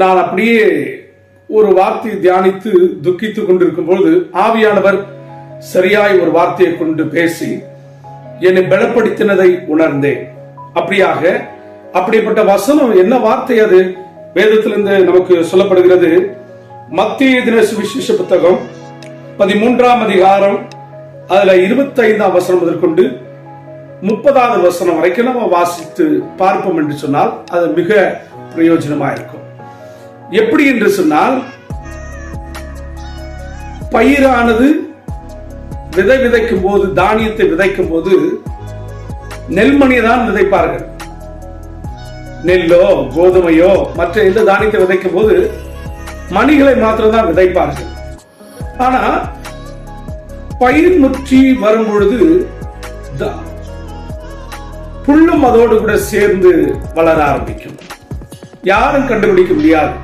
நான் அப்படியே ஒரு வார்த்தையை தியானித்து துக்கித்துக் கொண்டிருக்கும் பொழுது ஆவியானவர் சரியாய் ஒரு வார்த்தையை கொண்டு பேசி என்னை பலப்படுத்தினதை உணர்ந்தேன். அப்படிப்பட்ட வசனம் என்ன வார்த்தை? அது வேதத்திலிருந்து நமக்கு சொல்லப்படுகிறது. மத்திய தின சுவிசேஷ புத்தகம் 13ஆம் அதிகாரம் அதுல 25ஆம் வசனம் முதற்கொண்டு 30வது வசனம் வரைக்கும் நம்ம வாசித்து பார்ப்போம் என்று சொன்னால் அது மிக பிரயோஜனமா இருக்கும். எப்படி என்று சொன்னால், பயிரானது விதைக்கும் போது, தானியத்தை விதைக்கும் போது நெல்மணி தான் விதைப்பார்கள். நெல்லோ கோதுமையோ மற்ற எந்த தானியத்தை விதைக்கும் போது மணிகளை மாத்திரம் தான் விதைப்பார்கள். ஆனா பயிர் முற்றி வரும் பொழுது புல்லும் அதோடு கூட சேர்ந்து வளர ஆரம்பிக்கும். யாரும் கண்டுபிடிக்க முடியாது.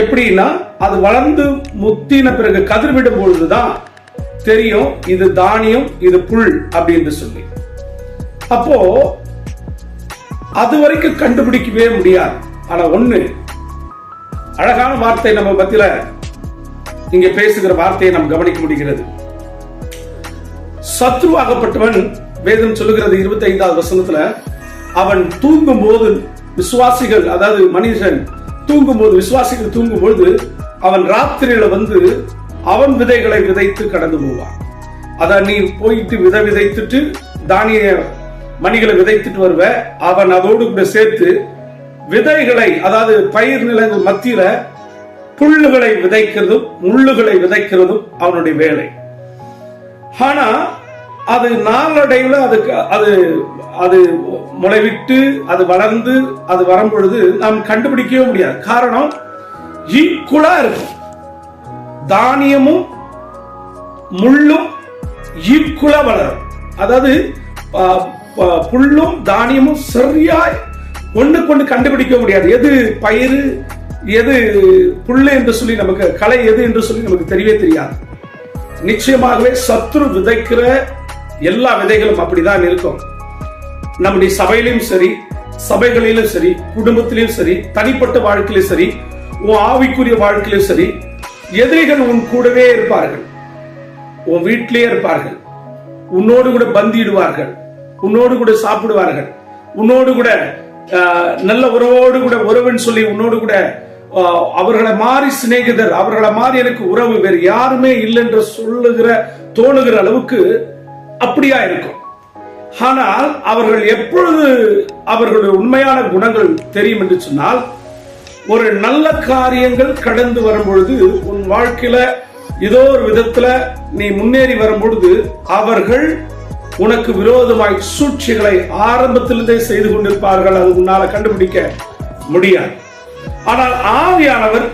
எப்படின்னா, அது வளர்ந்து முத்தின பிறகு கதிர்விடும் பொழுதுதான் தெரியும் இது தானியம், இது புல் அப்படின்னு சொல்லி. அப்போ அது வரைக்கும் கண்டுபிடிக்கவே முடியாது. ஆனா ஒண்ணு அழகான வார்த்தை நம்ம மத்தியில இங்க பேசுகிற வார்த்தையை நாம் கவனிக்க முடிகிறது. சத்ருவாகப்பட்டவன், வேதம் சொல்லுகிறது 25வது வசனத்துல, அவன் தூங்கும் போது விசுவாசிகள், அதாவது மனிதன் தூங்கும் போது, விசுவாசிகள் தூங்கும் பொழுது அவன் ராத்திரியில வந்து அவன் விதைகளை விதைத்து கடந்து போவான். அத நீ போயிட்டு விதைத்துட்டு தானிய மணிகளை விதைத்துட்டு வருவ, அவன் அதோடு கூட சேர்த்து விதைகளை, அதாவது பயிர் நிலங்கள் மத்தியில புல்லுகளை விதைக்கிறதும் முள்ளுகளை விதைக்கிறதும் அவனுடைய வேலை. ஆனா அது நாளடைவுல அது முளைவிட்டு அது வளர்ந்து அது வரும் பொழுது நாம் கண்டுபிடிக்கவே முடியாது. காரணம், ஈக்குவலா இருக்கும். தானியமும் முள்ளும் ஈக்குவலா வளரும். அதாவது புல்லும் தானியமும் சரியாய் ஒண்ணுக்கு கண்டுபிடிக்க முடியாது. எது பயிர், எது புல்லு என்று சொல்லி, நமக்கு களை எது என்று சொல்லி நமக்கு தெரியவே தெரியாது. நிச்சயமாகவே சத்துரு விதைக்கிற எல்லா விதைகளும் அப்படிதான் இருக்கும். நம்முடைய சபையிலும் சரி, சபைகளிலும் சரி, குடும்பத்திலும் சரி, தனிப்பட்ட வாழ்க்கையிலும் சரி, உன் ஆவிக்குரிய வாழ்க்கையிலும் சரி, எதிரிகள் உன் கூடவே இருப்பார்கள். உன் வீட்டிலே இருப்பார்கள். உன்னோடு கூட பந்திடுவார்கள், உன்னோடு கூட சாப்பிடுவார்கள், உன்னோடு கூட நல்ல உறவோடு கூட உறவுன்னு சொல்லி உன்னோடு கூட அவர்களை மாறி சிநேகிதர், அவர்களை மாறி எனக்கு உறவு வேறு யாருமே இல்லை என்று தோணுகிற அளவுக்கு அப்படியா இருக்கும். ஆனால் அவர்கள் எப்பொழுது அவர்களுடைய உண்மையான குணங்கள் தெரியும் என்று சொன்னால், ஒரு நல்ல காரியங்கள் கடந்து வரும் பொழுது, உன் வாழ்க்கையில ஏதோ ஒரு விதத்துல நீ முன்னேறி வரும் பொழுது அவர்கள் உனக்கு விரோதமாய் சூழ்ச்சிகளை ஆரம்பத்திலிருந்தே செய்து கொண்டிருப்பார்கள். அது உன்னால கண்டுபிடிக்க முடியாது. ஆனால் ஆவியானவர்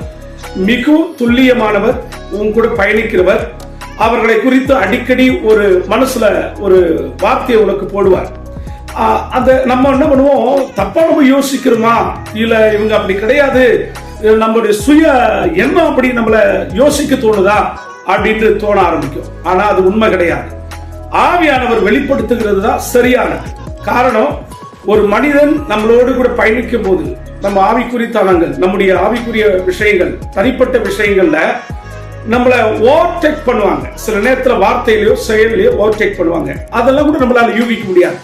மிகவும் துல்லியமானவர், உன் கூட பயணிக்கிறவர். அவர்களை குறித்து அடிக்கடி ஒரு மனசுல ஒரு வார்த்தையை உனக்கு போடுவார். அந்த நம்ம என்ன பண்ணுவோம், தப்பா நம்ம யோசிக்கிறோமா, இல்ல இவங்க அப்படி கிடையாது, நம்மளுடைய சுய எண்ணம் அப்படி நம்மள யோசிக்க தோணுதா அப்படின்னு தோண ஆரம்பிக்கும். ஆனா அது உண்மை கிடையாது. ஆவியானவர் வெளிப்படுத்துகிறது தான் சரியானது. காரணம், ஒரு மனிதன் நம்மளோடு கூட பயணிக்கும் போது நம்ம ஆவிக்குரிய தளங்கள், நம்முடைய ஆவிக்குரிய விஷயங்கள், தனிப்பட்ட விஷயங்கள்ல நம்மள ஓவர்டேக் பண்ணுவாங்க. சில நேரத்துல வார்த்தையிலயோ செயலையோ ஓவர்டேக் பண்ணுவாங்க. அதெல்லாம் கூட நம்மளால யூகிக்க முடியாது.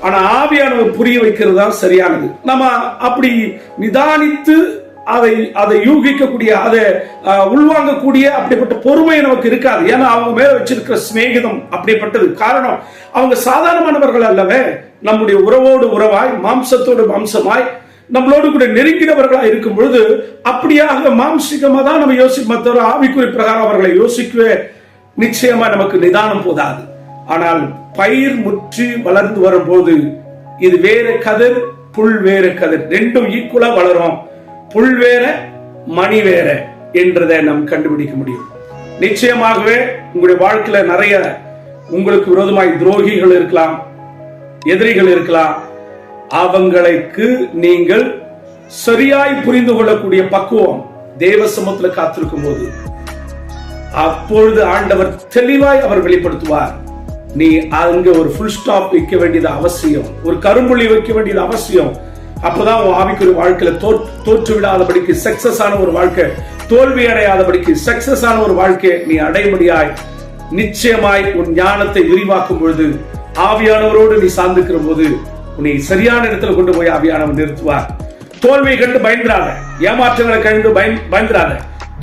ஆனா ஆவியானவர் புரிய வைக்கிறது தான் சரியானது. நம்ம அப்படி நிதானித்து அதை யூகிக்கக்கூடிய, அதை உள்வாங்கக்கூடிய அப்படிப்பட்ட பொறுமை நமக்கு இருக்காது. ஏன்னா அவங்க மேல வச்சிருக்கிற சிநேகிதம் அப்படிப்பட்டது. காரணம், அவங்க சாதாரணமானவர்கள் அல்லவே. நம்முடைய உறவோடு உறவாய், மாம்சத்தோடு மாம்சமாய், நம்மளோடு கூட நெருங்கினவர்களா இருக்கும் பொழுது அப்படியாக மாம்சிகமா தான் நம்ம யோசிக்க, ஆவிக்குரிய பிரகாரம் அவர்களை யோசிக்கவே நிச்சயமா நமக்கு நிதானம் போதாது. ஆனால் பயிர் முற்றி வளர்ந்து வரும் போது இது வேற கதிர், புல் வேற கதிர், ரெண்டும் ஈக்குவலா வளரும். புல் வேற, மணி வேற என்றதை நாம் கண்டுபிடிக்க முடியும். நிச்சயமாகவே உங்களுடைய வாழ்க்கையில நிறைய உங்களுக்கு விரோதமாய் துரோகிகள் இருக்கலாம், எதிரிகள் இருக்கலாம். அவங்களுக்கு நீங்கள் சரியாய் புரிந்து கொள்ளக்கூடிய பக்குவம் தேவ சமூகத்துல காத்திருக்கும் போது அப்பொழுது ஆண்டவர் தெளிவாய் அவர் வெளிப்படுத்துவார். நீ அங்க ஒரு ஃபுல் ஸ்டாப் வைக்க வேண்டியது அவசியம், ஒரு கரும்புள்ளி வைக்க வேண்டியது அவசியம். அப்பதான் உன் ஆவிக்குரிய வாழ்க்கையில தோற்று விடாதபடிக்கு சக்சஸ் ஆன ஒரு வாழ்க்கை, தோல்வி அடையாதபடிக்கு சக்சஸ் ஆன ஒரு வாழ்க்கையை நீ அடைமடியாய் நிச்சயமாய் உன் ஞானத்தை விரிவாக்கும் பொழுது, ஆவியானவரோடு நீ சார்ந்திருக்கிற போது உன்னை சரியான இடத்துல கொண்டு போய் ஆவியானவர் நிறுத்துவார். தோல்வியை கண்டு பயந்துராத, ஏமாற்றங்களை கண்டு பயந்துராத,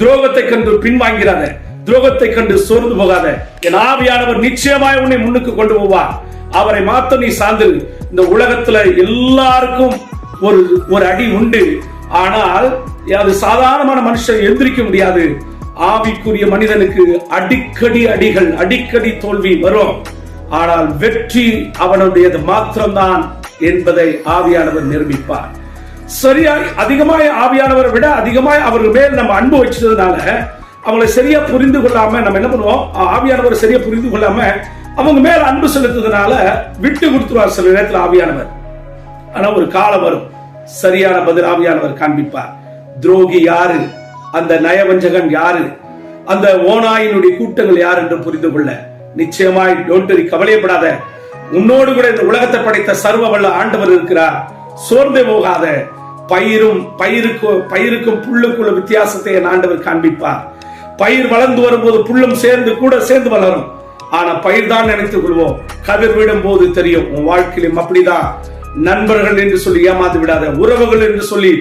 துரோகத்தை கண்டு பின்வாங்கிறாத, துரோகத்தை கண்டு சோர்ந்து போகாத. என் ஆவியானவர் நிச்சயமாய் உன்னை முன்னுக்கு கொண்டு போவார். அவரை மாத்த நீ சார்ந்து. இந்த உலகத்துல எல்லாருக்கும் ஒரு அடி உண்டு, ஆனால் அது சாதாரணமான மனுஷன் எந்திரிக்க முடியாது. ஆவிக்குரிய மனிதனுக்கு அடிக்கடி அடிகள், அடிக்கடி தோல்வி வரும். ஆனால் வெற்றி அவனுடையது மாத்திரம்தான் என்பதை ஆவியானவர் நிரூபிப்பார். சரியாய் அதிகமாய் ஆவியானவரை விட அதிகமாய் அவர்கள் மேல் நம்ம அன்பு வச்சதுனால அவங்களை சரியா புரிந்து கொள்ளாம நம்ம என்ன பண்ணுவோம், ஆவியானவரை சரியா புரிந்து கொள்ளாம அவங்க மேல அன்பு செலுத்ததுனால விட்டு கொடுத்துருவார் சில நேரத்தில் ஆவியானவர். ஆனா ஒரு காலம் வரும், சரியான பதில் ஆவியானவர் காண்பிப்பார். துரோகி யாரு, அந்த நயவஞ்சகன் யாரு, அந்த ஓநாயினுடைய கூட்டங்கள் யார் என்று புரிந்து கொள்ள நிச்சயமாய் டோன்ட் கவலையப்படாத. உன்னோடு கூட இந்த உலகத்தை படைத்த சர்வ வல்ல ஆண்டவர் இருக்கிறார். சோர்ந்தே போகாத. பயிருக்கும் புல்லுக்குள்ள வித்தியாசத்தை என் ஆண்டவர் காண்பிப்பார். பயிர் வளர்ந்து வரும்போது புல்லும் சேர்ந்து வளரும். ஆனா பயிர் தான் நினைத்துக் கொள்வோம், கதிர் விடும் போது தெரியும். உன் வாழ்க்கையிலும் அப்படிதான். நண்பர்கள் என்று சொல்லி ஏமாந்து விடாத, உறவுகள் என்று சொல்லி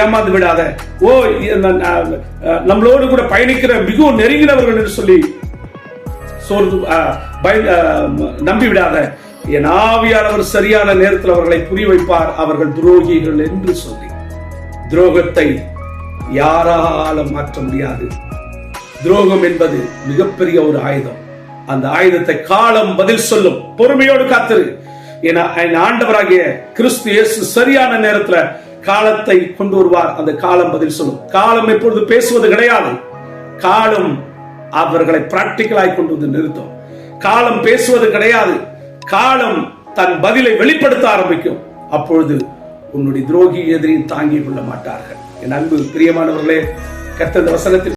ஏமாந்து விடாத, நம்மளோடு கூட பயணிக்கிற மிகவும் நெருங்கினவர்கள் என்று சொல்லி நம்பி விடாத. என் ஆவியானவர் சரியான நேரத்தில் அவர்களை புரிய வைப்பார். அவர்கள் துரோகிகள் என்று சொல்லி. துரோகத்தை யாராலும் மாற்ற முடியாது. துரோகம் என்பது மிகப்பெரிய ஒரு ஆயுதம். அந்த ஆயுதத்தை காலம் பதில் சொல்லும். பொறுமையோடு காத்திரு. என் ஆண்டவராகிய கிறிஸ்து இயேசு சரியான நேரத்துல காலத்தை கொண்டு வருவார். அந்த காலம் பதில் சொல்லும். காலம் எப்பொழுது பேசுவது கிடையாது. காலம் அவர்களை பிராக்டிக்கலாய் கொண்டு வந்து நிறுத்தும். காலம் பேசுவது கிடையாது. காலம் தன் பதிலை வெளிப்படுத்த ஆரம்பிக்கும். அப்பொழுது உன்னுடைய துரோகி எதிரியும் தாங்கிக் கொள்ள மாட்டார்கள். என் அன்பு பிரியமானவர்களே, கர்த்தர் வசனத்தில்